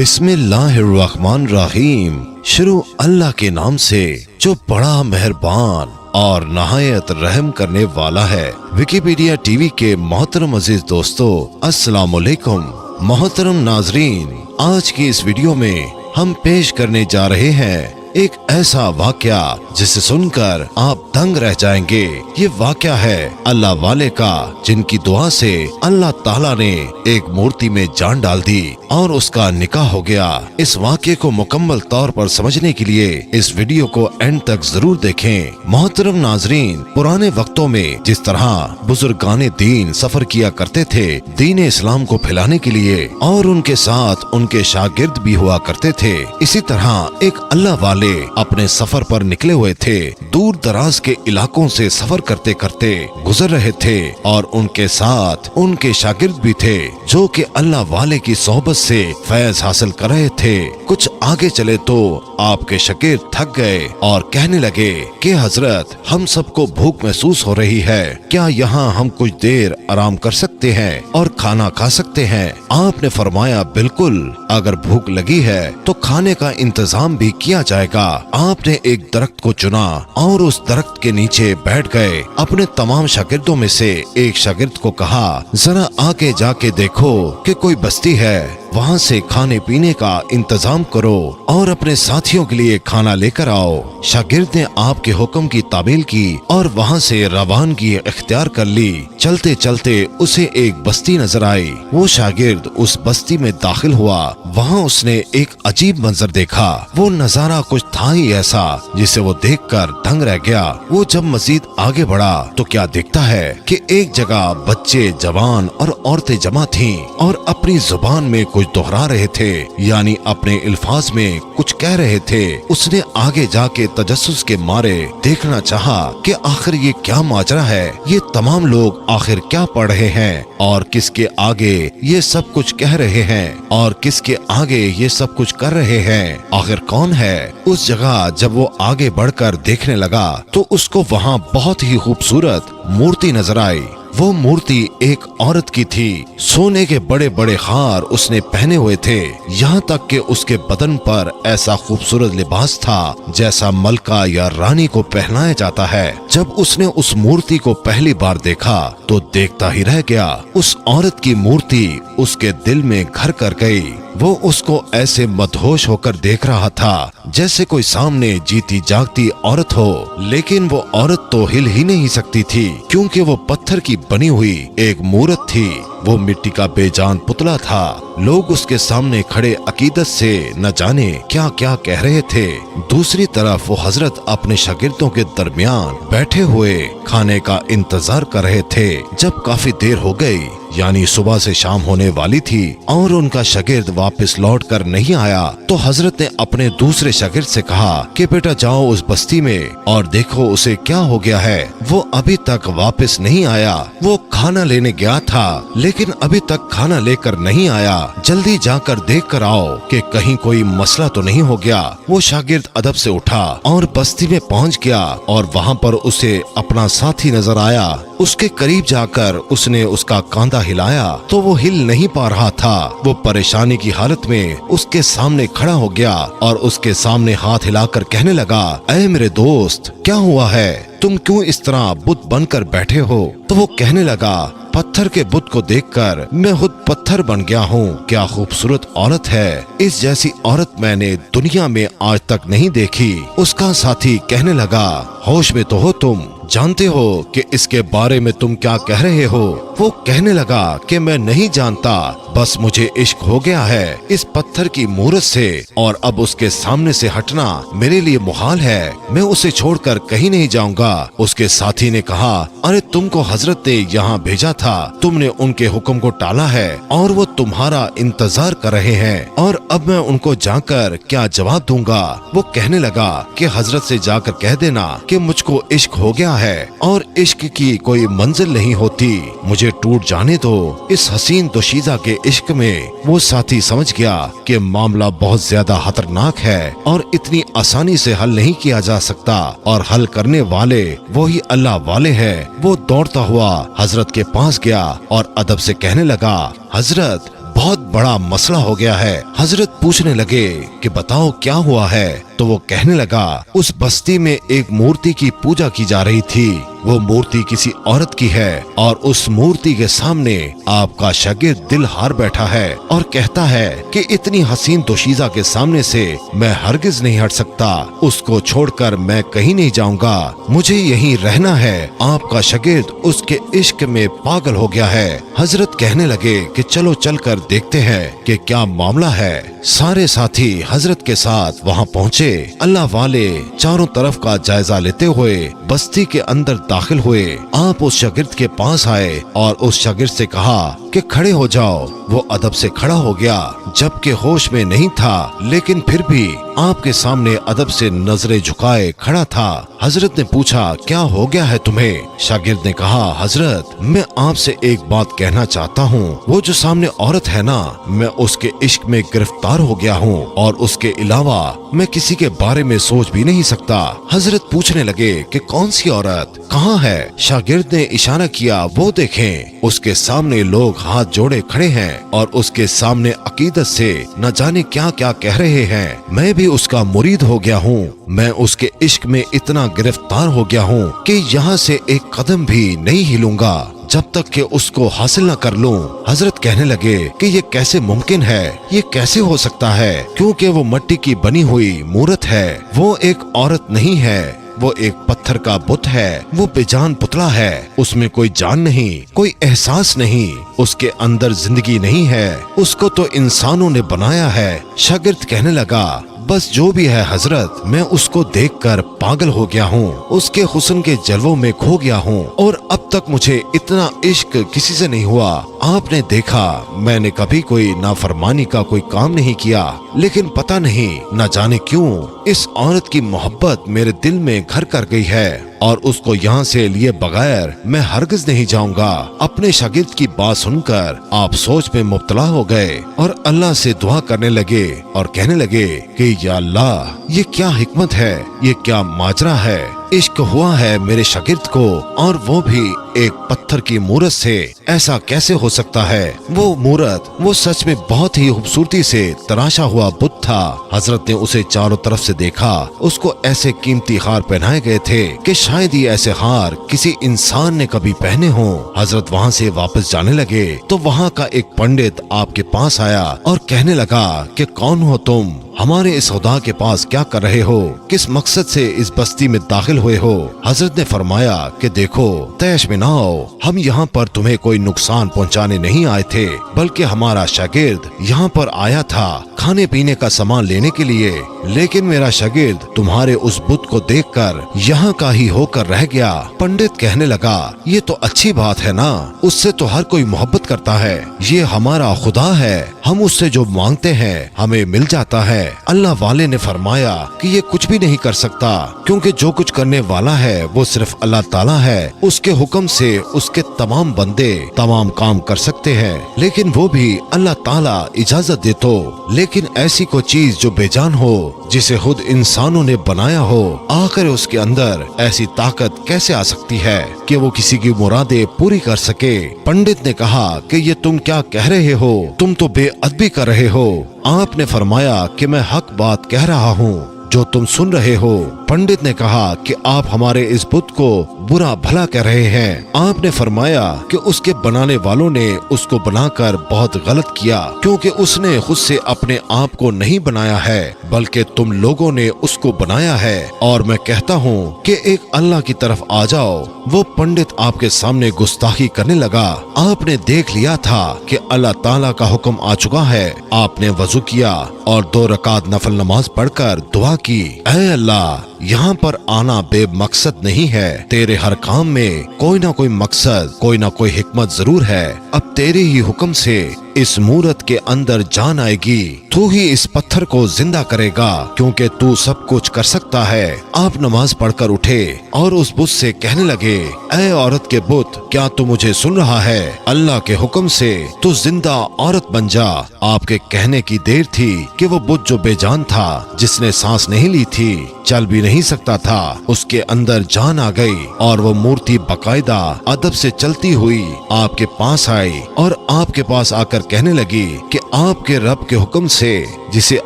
बिस्मिल्लाहिर्रहमानिर्रहीम। शुरू अल्लाह के नाम से जो बड़ा मेहरबान और नहायत रहम करने वाला है। विकिपीडिया टीवी के मोहतरम अजीज दोस्तों, अस्सलाम वालेकुम। मोहतरम नाजरीन, आज की इस वीडियो में हम पेश करने जा रहे हैं एक ऐसा वाकया जिसे सुनकर आप दंग रह जाएंगे। ये वाकया है अल्लाह वाले का, जिनकी दुआ से अल्लाह ताला ने एक मूर्ति में जान डाल दी और उसका निकाह हो गया। इस वाकये को मुकम्मल तौर पर समझने के लिए इस वीडियो को एंड तक जरूर देखें। मोहतरम नाजरीन, पुराने वक्तों में जिस तरह बुजुर्गाने दीन सफर किया करते थे दीन इस्लाम को फैलाने के लिए, और उनके साथ उनके शागिर्द भी हुआ करते थे, इसी तरह एक अल्लाह वाले अपने सफर पर निकले हुए थे। दूर दराज के इलाकों से सफर करते करते गुजर रहे थे और उनके साथ उनके शागिर्द भी थे जो कि अल्लाह वाले की सोहबत से फैज हासिल कर रहे थे। कुछ आगे चले तो आपके शागिर्द थक गए और कहने लगे कि हजरत, हम सबको भूख महसूस हो रही है, क्या यहाँ हम कुछ देर आराम कर सकते हैं और खाना खा सकते हैं? आपने फरमाया बिल्कुल, अगर भूख लगी है तो खाने का इंतजाम भी किया जाएगा। आपने एक दरख्त को चुना और उस दरख्त के नीचे बैठ गए। अपने तमाम शागिर्दों में से एक शागिर्द को कहा, जरा आगे जाके देखो कि कोई बस्ती है, वहाँ से खाने पीने का इंतजाम करो और अपने साथियों के लिए खाना लेकर आओ। शागिर्द ने आपके हुक्म की तामील की और वहाँ से रवानगी इख्तियार कर ली। चलते चलते उसे एक बस्ती नजर आई। वो शागिर्द उस बस्ती में दाखिल हुआ। वहाँ उसने एक अजीब मंजर देखा। वो नजारा कुछ था ही ऐसा जिसे वो देखकर दंग रह गया। वो जब मजीद आगे बढ़ा तो क्या देखता है कि एक जगह बच्चे, जवान और औरतें जमा थीं और अपनी जुबान में कुछ दोहरा रहे थे, यानी अपने अल्फाज में कुछ कह रहे थे। उसने आगे जाके तजस्सुस के मारे देखना चाहा कि आखिर ये क्या माजरा है, ये तमाम लोग आखिर क्या पढ़ रहे हैं और किसके आगे ये सब कुछ कह रहे हैं और किसके आगे ये सब कुछ कर रहे हैं, आखिर कौन है? उस जगह जब वो आगे बढ़कर देखने लगा तो उसको वहाँ बहुत ही खूबसूरत मूर्ति नजर आई। वो मूर्ति एक औरत की थी। सोने के बड़े बड़े हार उसने पहने हुए थे, यहाँ तक कि उसके बदन पर ऐसा खूबसूरत लिबास था जैसा मलका या रानी को पहनाया जाता है। जब उसने उस मूर्ति को पहली बार देखा तो देखता ही रह गया। उस औरत की मूर्ति उसके दिल में घर कर गई। वो उसको ऐसे मदहोश होकर देख रहा था जैसे कोई सामने जीती जागती औरत हो, लेकिन वो औरत तो हिल ही नहीं सकती थी क्योंकि वो पत्थर की बनी हुई एक मूरत थी। वो मिट्टी का बेजान पुतला था। लोग उसके सामने खड़े अकीदत से न जाने क्या क्या कह रहे थे। दूसरी तरफ वो हजरत अपने शागिर्दों के दरमियान बैठे हुए खाने का इंतजार कर रहे थे। जब काफी देर हो गई, यानी सुबह से शाम होने वाली थी और उनका शागिर्द वापस लौट कर नहीं आया, तो हजरत ने अपने दूसरे शागिर्द से कहा कि बेटा जाओ उस बस्ती में और देखो उसे क्या हो गया है। वो अभी तक वापस नहीं आया। वो खाना लेने गया था लेकिन अभी तक खाना लेकर नहीं आया। जल्दी जाकर देख कर आओ कि कहीं कोई मसला तो नहीं हो गया। वो शागिर्द अदब से उठा और बस्ती में पहुंच गया और वहाँ पर उसे अपना साथी नजर आया। उसके करीब जाकर उसने उसका कांधा हिलाया तो वो हिल नहीं पा रहा था। वो परेशानी की हालत में उसके सामने खड़ा हो गया और उसके सामने हाथ हिलाकर कहने लगा, ऐ मेरे दोस्त, क्या हुआ है? तुम क्यों इस तरह बुत बनकर बैठे हो? तो वो कहने लगा, पत्थर के बुत को देखकर मैं खुद पत्थर बन गया हूँ। क्या खूबसूरत औरत है, इस जैसी औरत मैंने दुनिया में आज तक नहीं देखी। उसका साथी कहने लगा, होश में तो हो तुम? जानते हो कि इसके बारे में तुम क्या कह रहे हो? वो कहने लगा कि मैं नहीं जानता, बस मुझे इश्क हो गया है इस पत्थर की मूरत से और अब उसके सामने से हटना मेरे लिए मुहाल है। मैं उसे छोड़कर कहीं नहीं जाऊंगा। उसके साथी ने कहा, अरे तुमको हजरत ने यहाँ भेजा था, तुमने उनके हुक्म को टाला है और वो तुम्हारा इंतजार कर रहे हैं और अब मैं उनको जाकर क्या जवाब दूंगा? वो कहने लगा कि हजरत से जाकर कह देना कि मुझको इश्क हो गया है और इश्क की कोई मंजिल नहीं होती, मुझे टूट जाने दो इस हसीन दोशीज़ा के इश्क में। वो साथी समझ गया कि मामला बहुत ज्यादा खतरनाक है और इतनी आसानी से हल नहीं किया जा सकता और हल करने वाले वही अल्लाह वाले हैं। वो दौड़ता हुआ हजरत के पास गया और अदब से कहने लगा, हजरत बहुत बड़ा मसला हो गया है। हजरत पूछने लगे कि बताओ क्या हुआ है। तो वो कहने लगा, उस बस्ती में एक मूर्ति की पूजा की जा रही थी। वो मूर्ति किसी औरत की है और उस मूर्ति के सामने आपका शागिर्द दिल हार बैठा है और कहता है कि इतनी हसीन दोशीज़ा के सामने से मैं हरगिज नहीं हट सकता। उसको छोड़कर मैं कहीं नहीं जाऊंगा, मुझे यहीं रहना है। आपका शागिर्द उसके इश्क में पागल हो गया है। हजरत कहने लगे कि चलो चलकर देखते हैं कि क्या मामला है। सारे साथी हजरत के साथ वहाँ पहुँचे। अल्लाह वाले चारों तरफ का जायजा लेते हुए बस्ती के अंदर दाखिल हुए। आप उस शागिर्द के पास आए और उस शागिर्द से कहा कि खड़े हो जाओ। वो अदब से खड़ा हो गया, जबकि होश में नहीं था, लेकिन फिर भी आपके सामने अदब से नजरें झुकाए खड़ा था। हजरत ने पूछा, क्या हो गया है तुम्हें? शागिर्द ने कहा, हजरत मैं आपसे एक बात कहना चाहता हूँ। वो जो सामने औरत है ना, मैं उसके इश्क में गिरफ्तार हो गया हूँ और उसके अलावा मैं किसी के बारे में सोच भी नहीं सकता। हजरत पूछने लगे कि कौन सी औरत, कहाँ है? शागिर्द ने इशारा किया, वो देखें। उसके सामने लोग हाथ जोड़े खड़े हैं और उसके सामने अकीदत से न जाने क्या क्या कह रहे हैं। मैं भी उसका मुरीद हो गया हूँ। मैं उसके इश्क में इतना गिरफ्तार हो गया हूँ कि यहाँ से एक कदम भी नहीं हिलूंगा जब तक कि उसको हासिल न कर लूं। हजरत कहने लगे कि ये कैसे मुमकिन है, ये कैसे हो सकता है? क्योंकि वो मिट्टी की बनी हुई मूरत है, वो एक औरत नहीं है, वो एक पत्थर का बुत है, वो बेजान पुतला है। उसमें कोई जान नहीं, कोई एहसास नहीं, उसके अंदर जिंदगी नहीं है। उसको तो इंसानों ने बनाया है। शागिर्द कहने लगा, बस जो भी है हजरत, मैं उसको देखकर पागल हो गया हूँ, उसके हुस्न के जलवों में खो गया हूँ और अब तक मुझे इतना इश्क किसी से नहीं हुआ। आपने देखा मैंने कभी कोई नाफरमानी का कोई काम नहीं किया, लेकिन पता नहीं न जाने क्यों इस औरत की मोहब्बत मेरे दिल में घर कर गई है और उसको यहाँ से लिए बगैर मैं हरगिज नहीं जाऊंगा। अपने शागिर्द की बात सुनकर आप सोच में मुब्तला हो गए और अल्लाह से दुआ करने लगे और कहने लगे कि या अल्लाह, ये क्या हिकमत है, ये क्या माजरा है। इश्क हुआ है मेरे शागिर्द को और वो भी एक पत्थर की मूरत से। ऐसा कैसे हो सकता है? वो मूरत, वो सच में बहुत ही खूबसूरती से तराशा हुआ बुत था। हजरत ने उसे चारों तरफ से देखा। उसको ऐसे कीमती हार पहनाए गए थे कि शायद ही ऐसे हार किसी इंसान ने कभी पहने हों। हजरत वहाँ से वापस जाने लगे तो वहाँ का एक पंडित आपके पास आया और कहने लगा कि कौन हो तुम? हमारे इस खुदा के पास क्या कर रहे हो? किस मकसद से इस बस्ती में दाखिल हुए हो? हजरत ने फरमाया कि देखो, तैश में ना आओ, हम यहाँ पर तुम्हें कोई नुकसान पहुँचाने नहीं आए थे, बल्कि हमारा शागिर्द यहाँ पर आया था खाने पीने का सामान लेने के लिए, लेकिन मेरा शागिर्द तुम्हारे उस बुत को देखकर यहाँ का ही होकर रह गया। पंडित कहने लगा, ये तो अच्छी बात है ना, उससे तो हर कोई मोहब्बत करता है, ये हमारा खुदा है, हम उससे जो मांगते हैं हमें मिल जाता है। अल्लाह वाले ने फरमाया कि ये कुछ भी नहीं कर सकता, क्योंकि जो कुछ करने वाला है वो सिर्फ अल्लाह ताला है। उसके हुक्म से उसके तमाम बंदे तमाम काम कर सकते हैं, लेकिन वो भी अल्लाह ताला इजाजत दे तो। लेकिन ऐसी कोई चीज जो बेजान हो, जिसे खुद इंसानों ने बनाया हो, आखिर उसके अंदर ऐसी ताकत कैसे आ सकती है कि वो किसी की मुरादें पूरी कर सके? पंडित ने कहा कि ये तुम क्या कह रहे हो? तुम तो बेअदबी कर रहे हो। आपने फरमाया कि मैं हक बात कह रहा हूँ जो तुम सुन रहे हो। पंडित ने कहा कि आप हमारे इस बुत को बुरा भला कह रहे हैं। आपने फरमाया कि उसके बनाने वालों ने उसको बनाकर बहुत गलत किया, क्योंकि उसने खुद से अपने आप को नहीं बनाया है, बल्कि तुम लोगों ने उसको बनाया है। और मैं कहता हूँ कि एक अल्लाह की तरफ आ जाओ। वो पंडित आपके सामने गुस्ताखी करने लगा। आपने देख लिया था कि अल्लाह ताला का हुक्म आ चुका है। आपने वजू किया और 2 रकात नफल नमाज पढ़कर दुआ की, ऐ अल्लाह, यहाँ पर आना बेमकसद नहीं है, तेरे हर काम में कोई ना कोई मकसद, कोई ना कोई हिकमत जरूर है। अब तेरे ही हुक्म से इस मूरत के अंदर जान आएगी, तू ही इस पत्थर को जिंदा करेगा, क्योंकि तू सब कुछ कर सकता है। आप नमाज पढ़कर उठे और उस बुत से कहने लगे, ऐ औरत के बुत, क्या तू मुझे सुन रहा है? अल्लाह के हुक्म से तू जिंदा औरत बन जा। आपके कहने की देर थी कि वो बुत जो बेजान था, जिसने सांस नहीं ली थी, चल भी नहीं सकता था, उसके अंदर जान आ गई और वो मूर्ति बाकायदा अदब से चलती हुई आपके पास आई और आपके पास आकर कहने लगी कि आपके रब के हुक्म से जिसे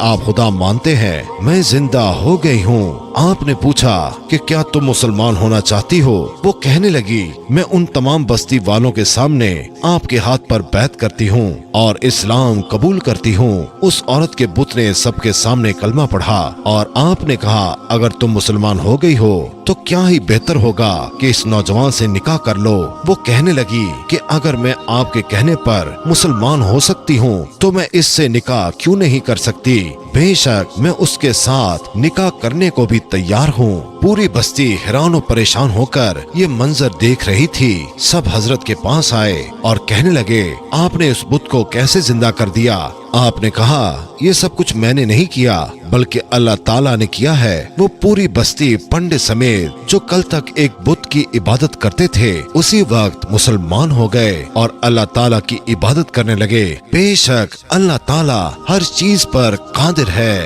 आप खुदा मानते हैं मैं जिंदा हो गई हूँ। आपने पूछा कि क्या तुम मुसलमान होना चाहती हो? वो कहने लगी मैं उन तमाम बस्ती वालों के सामने आपके हाथ पर बैत करती हूँ और इस्लाम कबूल करती हूँ। उस औरत के बुत ने सबके सामने कलमा पढ़ा और आपने कहा अगर तुम मुसलमान हो गई हो तो क्या ही बेहतर होगा कि इस नौजवान से निकाह कर लो। वो कहने लगी कि अगर मैं आपके कहने पर मुसलमान हो सकती हूँ तो मैं इससे निकाह क्यों नहीं कर सकती। बेशक मैं उसके साथ निकाह करने को भी तैयार हूँ। पूरी बस्ती हैरान और परेशान होकर ये मंजर देख रही थी। सब हजरत के पास आए और कहने लगे आपने उस बुत को कैसे जिंदा कर दिया? आपने कहा ये सब कुछ मैंने नहीं किया बल्कि अल्लाह ताला ने किया है। वो पूरी बस्ती पंडित समेत जो कल तक एक बुत की इबादत करते थे उसी वक्त मुसलमान हो गए और अल्लाह ताला की इबादत करने लगे। बेशक अल्लाह ताला हर चीज पर कादिर है।